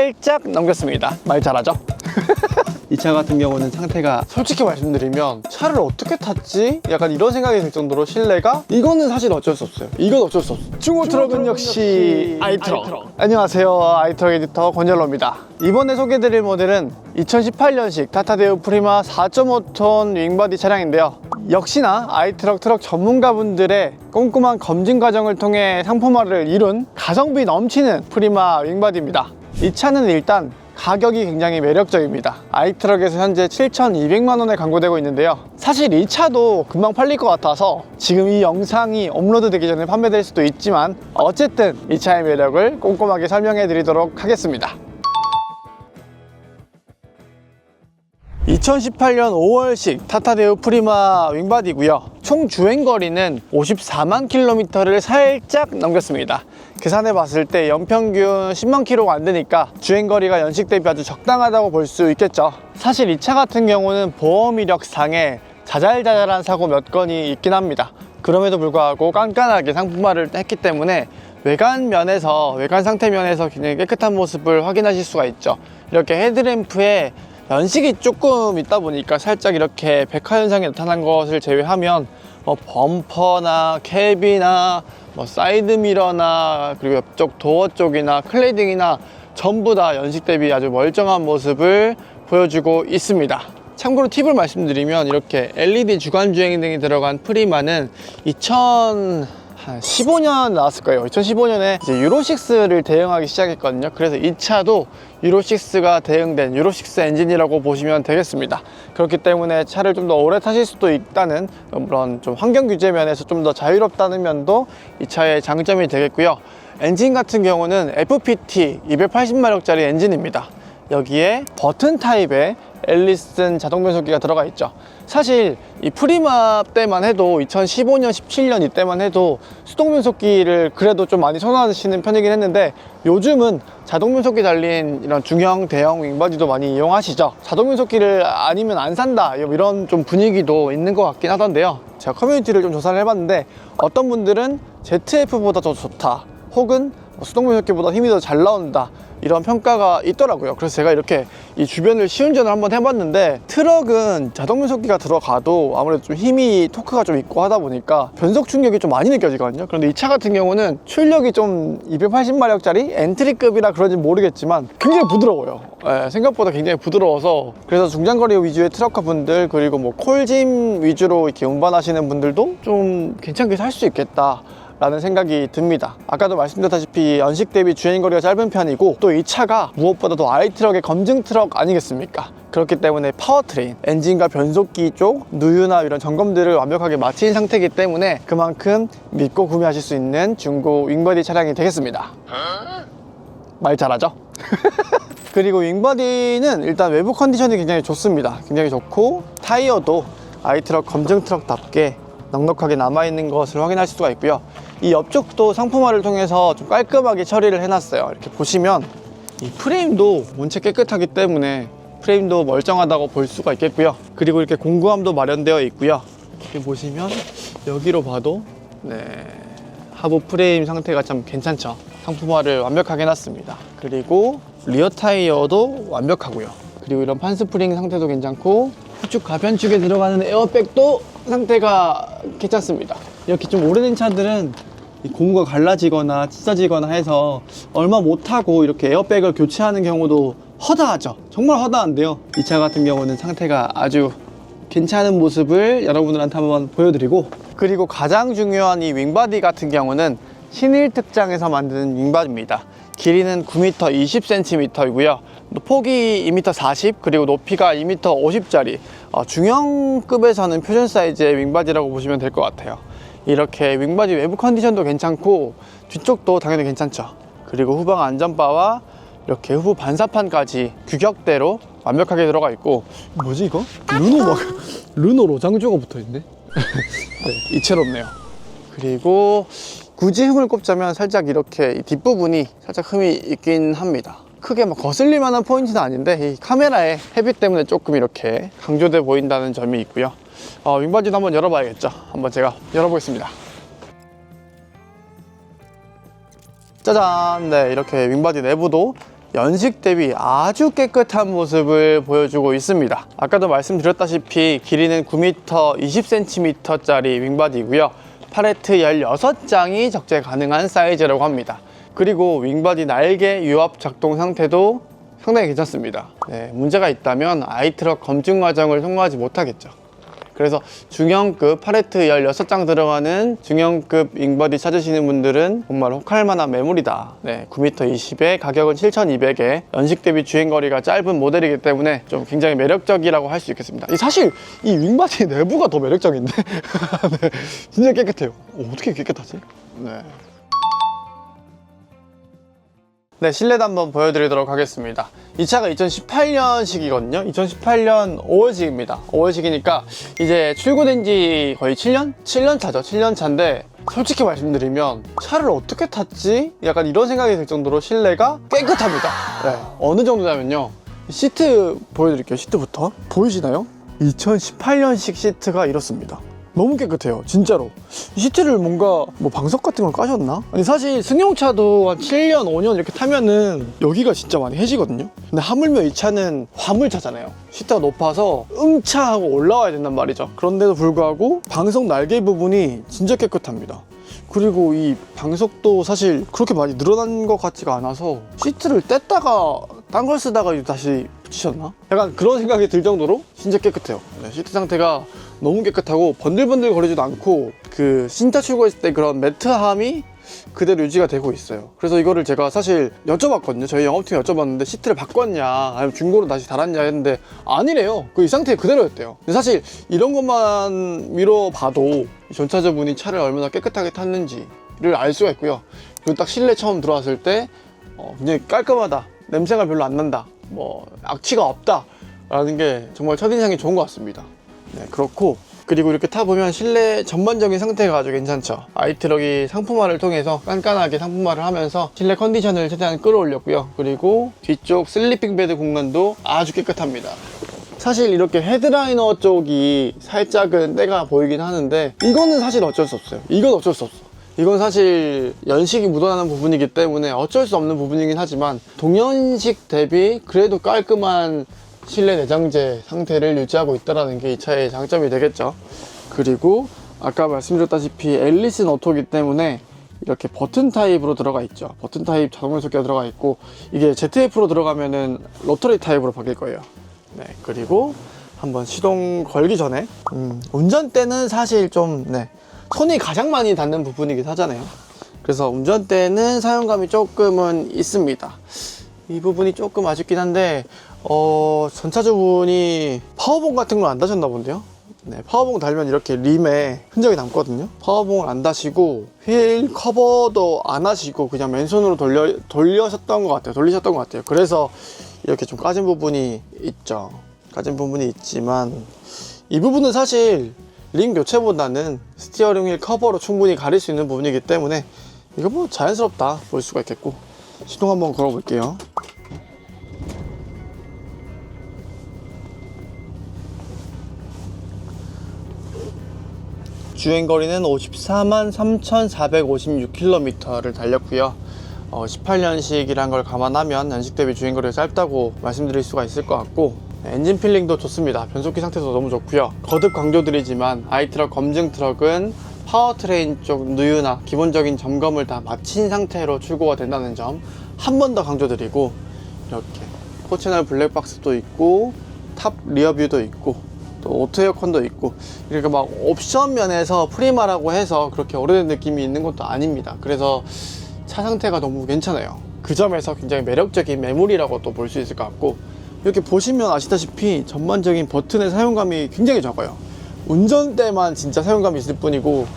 살짝 넘겼습니다. 말 잘하죠? 이 차 같은 경우는 상태가 솔직히 말씀드리면 차를 어떻게 탔지? 약간 이런 생각이 들 정도로 실내가 이거는 사실 어쩔 수 없어요. 이건 어쩔 수 없어. 중고 트럭은 역시 아이트럭. 안녕하세요, 아이트럭 에디터 권열로입니다. 이번에 소개해드릴 모델은 2018년식 타타데우 프리마 4.5톤 윙바디 차량인데요. 역시나 아이트럭 트럭 전문가분들의 꼼꼼한 검증 과정을 통해 상품화를 이룬 가성비 넘치는 프리마 윙바디입니다. 이 차는 일단 가격이 굉장히 매력적입니다. 아이트럭에서 현재 7,200만 원에 광고되고 있는데요. 사실 이 차도 금방 팔릴 것 같아서 지금 이 영상이 업로드 되기 전에 판매될 수도 있지만 어쨌든 이 차의 매력을 꼼꼼하게 설명해 드리도록 하겠습니다. 2018년 5월식 타타데우 프리마 윙바디고요. 총 주행거리는 54만 킬로미터를 살짝 넘겼습니다. 계산해 봤을 때 연평균 10만 킬로가 안 되니까 주행거리가 연식 대비 아주 적당하다고 볼 수 있겠죠. 사실 이 차 같은 경우는 보험 이력상에 자잘자잘한 사고 몇 건이 있긴 합니다. 그럼에도 불구하고 깐깐하게 상품화를 했기 때문에 외관 상태 면에서 굉장히 깨끗한 모습을 확인하실 수가 있죠. 이렇게 헤드램프에 연식이 조금 있다 보니까 살짝 이렇게 백화 현상이 나타난 것을 제외하면 범퍼나 캡이나 사이드미러나 그리고 옆쪽 도어 쪽이나 클레이딩이나 전부 다 연식 대비 아주 멀쩡한 모습을 보여주고 있습니다. 참고로 팁을 말씀드리면 이렇게 LED 주간 주행등이 들어간 프리마는 2015년 나왔을 거예요. 2015년에 이제 유로6를 대응하기 시작했거든요. 그래서 이 차도 유로6가 대응된 유로6 엔진이라고 보시면 되겠습니다. 그렇기 때문에 차를 좀 더 오래 타실 수도 있다는, 물론 좀 환경 규제 면에서 좀 더 자유롭다는 면도 이 차의 장점이 되겠고요. 엔진 같은 경우는 FPT 280마력짜리 엔진입니다. 여기에 버튼 타입의 앨리슨 자동 변속기가 들어가 있죠. 사실 이 프리마 때만 해도 2015년, 17년 이때만 해도 수동 변속기를 그래도 좀 많이 선호하시는 편이긴 했는데 요즘은 자동 변속기 달린 이런 중형, 대형 윙바디도 많이 이용하시죠. 자동 변속기를 아니면 안 산다 이런 좀 분위기도 있는 것 같긴 하던데요. 제가 커뮤니티를 좀 조사를 해봤는데 어떤 분들은 ZF보다 더 좋다, 혹은 수동 변속기보다 힘이 더 잘 나온다, 이런 평가가 있더라고요. 그래서 제가 이렇게 이 주변을 시운전을 한번 해봤는데 트럭은 자동 변속기가 들어가도 아무래도 좀 힘이, 토크가 좀 있고 하다 보니까 변속 충격이 좀 많이 느껴지거든요. 그런데 이 차 같은 경우는 출력이 좀 280마력짜리 엔트리급이라 그런지 모르겠지만 굉장히 부드러워요. 생각보다 굉장히 부드러워서, 그래서 중장거리 위주의 트럭커 분들, 그리고 콜짐 위주로 이렇게 운반하시는 분들도 좀 괜찮게 살 수 있겠다 라는 생각이 듭니다. 아까도 말씀드렸다시피 연식 대비 주행거리가 짧은 편이고, 또 이 차가 무엇보다도 아이트럭의 검증 트럭 아니겠습니까? 그렇기 때문에 파워트레인, 엔진과 변속기 쪽 누유나 이런 점검들을 완벽하게 마친 상태이기 때문에 그만큼 믿고 구매하실 수 있는 중고 윙바디 차량이 되겠습니다. 말 잘하죠? 그리고 윙바디는 일단 외부 컨디션이 굉장히 좋습니다. 굉장히 좋고 타이어도 아이트럭 검증 트럭답게 넉넉하게 남아있는 것을 확인할 수가 있고요. 이 옆쪽도 상품화를 통해서 좀 깔끔하게 처리를 해놨어요. 이렇게 보시면 이 프레임도 원체 깨끗하기 때문에 프레임도 멀쩡하다고 볼 수가 있겠고요. 그리고 이렇게 공구함도 마련되어 있고요. 이렇게 보시면 여기로 봐도 하부 프레임 상태가 참 괜찮죠. 상품화를 완벽하게 해놨습니다. 그리고 리어 타이어도 완벽하고요. 그리고 이런 판스프링 상태도 괜찮고, 후측 가변축에 들어가는 에어백도 상태가 괜찮습니다. 이렇게 좀 오래된 차들은 이 고무가 갈라지거나 찢어지거나 해서 얼마 못하고 이렇게 에어백을 교체하는 경우도 허다하죠. 정말 허다한데요. 이 차 같은 경우는 상태가 아주 괜찮은 모습을 여러분들한테 한번 보여드리고, 그리고 가장 중요한 이 윙바디 같은 경우는 신일 특장에서 만든 윙바디입니다. 길이는 9m 20cm이고요. 폭이 2m 40, 그리고 높이가 2m 50짜리 중형급에서는 표준 사이즈의 윙바디라고 보시면 될 것 같아요. 이렇게 윙바디 외부 컨디션도 괜찮고 뒤쪽도 당연히 괜찮죠. 그리고 후방 안전바와 이렇게 후부 반사판까지 규격대로 완벽하게 들어가 있고, 뭐지 이거? 르노 로장주가 붙어있네. 이채롭네요. 그리고 굳이 흠을 꼽자면 살짝 이렇게 이 뒷부분이 살짝 흠이 있긴 합니다. 크게 거슬릴 만한 포인트는 아닌데 이 카메라의 햇빛 때문에 조금 이렇게 강조돼 보인다는 점이 있고요. 윙바디도 한번 열어봐야겠죠. 한번 제가 열어보겠습니다. 짜잔! 네, 이렇게 윙바디 내부도 연식 대비 아주 깨끗한 모습을 보여주고 있습니다. 아까도 말씀드렸다시피 길이는 9m 20cm짜리 윙바디고요. 팔레트 16장이 적재 가능한 사이즈라고 합니다. 그리고 윙바디 날개 유압 작동 상태도 상당히 괜찮습니다. 네, 문제가 있다면 아이트럭 검증 과정을 통과하지 못하겠죠. 그래서 중형급 팔레트 16장 들어가는 중형급 윙바디 찾으시는 분들은 정말 혹할 만한 매물이다. 네, 9m 20에 가격은 7,200에 연식 대비 주행거리가 짧은 모델이기 때문에 좀 굉장히 매력적이라고 할 수 있겠습니다. 사실 이 윙바디 내부가 더 매력적인데 네, 진짜 깨끗해요. 어떻게 깨끗하지? 네, 실내도 한번 보여드리도록 하겠습니다. 이 차가 2018년식이거든요. 2018년 5월식입니다. 5월식이니까 이제 출고된 지 거의 7년? 7년 차죠. 7년 차인데 솔직히 말씀드리면 차를 어떻게 탔지? 약간 이런 생각이 들 정도로 실내가 깨끗합니다. 네, 어느 정도냐면요. 시트 보여드릴게요. 시트부터. 보이시나요? 2018년식 시트가 이렇습니다. 너무 깨끗해요, 진짜로. 이 시트를 뭔가 뭐 방석 같은 걸 까셨나? 아니 사실 승용차도 한 7년, 5년 이렇게 타면은 여기가 진짜 많이 해지거든요. 근데 하물며 이 차는 화물차잖아요. 시트가 높아서 응차하고 올라와야 된단 말이죠. 그런데도 불구하고 방석 날개 부분이 진짜 깨끗합니다. 그리고 이 방석도 사실 그렇게 많이 늘어난 것 같지가 않아서 시트를 뗐다가 딴 걸 쓰다가 다시 붙이셨나? 약간 그런 생각이 들 정도로 진짜 깨끗해요. 네, 시트 상태가 너무 깨끗하고 번들번들 거리지도 않고 그 신차 출고했을 때 그런 매트함이 그대로 유지가 되고 있어요. 그래서 이거를 제가 사실 여쭤봤거든요. 저희 영업팀에 여쭤봤는데 시트를 바꿨냐 아니면 중고로 다시 달았냐 했는데 아니래요. 그 이 상태 그대로였대요. 근데 사실 이런 것만 미뤄봐도 전차주분이 차를 얼마나 깨끗하게 탔는지를 알 수가 있고요. 그리고 딱 실내 처음 들어왔을 때 굉장히 깔끔하다, 냄새가 별로 안 난다, 뭐 악취가 없다 라는 게 정말 첫인상이 좋은 것 같습니다. 네, 그렇고 그리고 이렇게 타보면 실내 전반적인 상태가 아주 괜찮죠. 아이트럭이 상품화를 통해서 깐깐하게 상품화를 하면서 실내 컨디션을 최대한 끌어올렸고요. 그리고 뒤쪽 슬리핑 베드 공간도 아주 깨끗합니다. 사실 이렇게 헤드라이너 쪽이 살짝은 때가 보이긴 하는데 이거는 사실 어쩔 수 없어요. 이건 어쩔 수 없어. 이건 사실 연식이 묻어나는 부분이기 때문에 어쩔 수 없는 부분이긴 하지만 동연식 대비 그래도 깔끔한 실내 내장재 상태를 유지하고 있다는 게 이 차의 장점이 되겠죠. 그리고 아까 말씀드렸다시피 앨리슨 오토이기 때문에 이렇게 버튼 타입으로 들어가 있죠. 버튼 타입 자동 변속기가 들어가 있고 이게 ZF로 들어가면은 로터리 타입으로 바뀔 거예요. 네, 그리고 한번 시동 걸기 전에 운전대는 사실 좀 손이 가장 많이 닿는 부분이긴 하잖아요. 그래서 운전대는 사용감이 조금은 있습니다. 이 부분이 조금 아쉽긴 한데 전차주분이 파워봉 같은 걸 안 다셨나 본데요. 네, 파워봉 달면 이렇게 림에 흔적이 남거든요. 파워봉을 안 다시고 휠 커버도 안 하시고 그냥 맨손으로 돌리셨던 것 같아요. 그래서 이렇게 좀 까진 부분이 있죠. 까진 부분이 있지만 이 부분은 사실 림 교체보다는 스티어링 휠 커버로 충분히 가릴 수 있는 부분이기 때문에 이거 뭐 자연스럽다 볼 수가 있겠고, 시동 한번 걸어 볼게요. 주행거리는 54만 3,456km를 달렸고요. 18년식이란 걸 감안하면 연식 대비 주행거리가 짧다고 말씀드릴 수가 있을 것 같고, 엔진 필링도 좋습니다. 변속기 상태도 너무 좋고요. 거듭 강조드리지만 아이트럭 검증 트럭은 파워트레인 쪽 누유나 기본적인 점검을 다 마친 상태로 출고가 된다는 점 한 번 더 강조드리고, 이렇게 4채널 블랙박스도 있고 탑 리어뷰도 있고 또 오토 에어컨도 있고, 이렇게 막 옵션 면에서 프리마라고 해서 그렇게 오래된 느낌이 있는 것도 아닙니다. 그래서 차 상태가 너무 괜찮아요. 그 점에서 굉장히 매력적인 매물이라고 또 볼 수 있을 것 같고, 이렇게 보시면 아시다시피 전반적인 버튼의 사용감이 굉장히 적어요. 운전대만 진짜 사용감이 있을 뿐이고,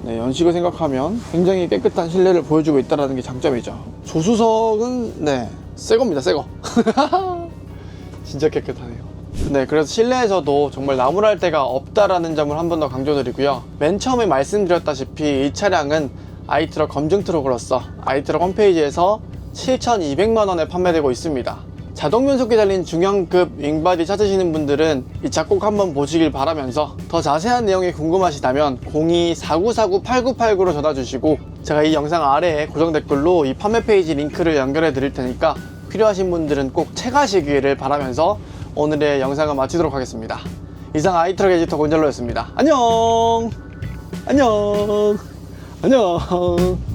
연식을 생각하면 굉장히 깨끗한 실내를 보여주고 있다는 게 장점이죠. 조수석은 새 겁니다. 새 거. 진짜 깨끗하네요. 그래서 실내에서도 정말 나무랄 데가 없다라는 점을 한 번 더 강조드리고요. 맨 처음에 말씀드렸다시피 이 차량은 아이트럭 검증 트럭으로서 아이트럭 홈페이지에서 7,200만원에 판매되고 있습니다. 자동 변속기 달린 중형급 윙바디 찾으시는 분들은 이 차 꼭 한번 보시길 바라면서, 더 자세한 내용이 궁금하시다면 02-4949-8989로 전화 주시고 제가 이 영상 아래에 고정 댓글로 이 판매 페이지 링크를 연결해 드릴 테니까 필요하신 분들은 꼭 체가시기를 바라면서 오늘의 영상을 마치도록 하겠습니다. 이상 아이트럭 에디터 곤잘로였습니다. 안녕. 안녕. 안녕.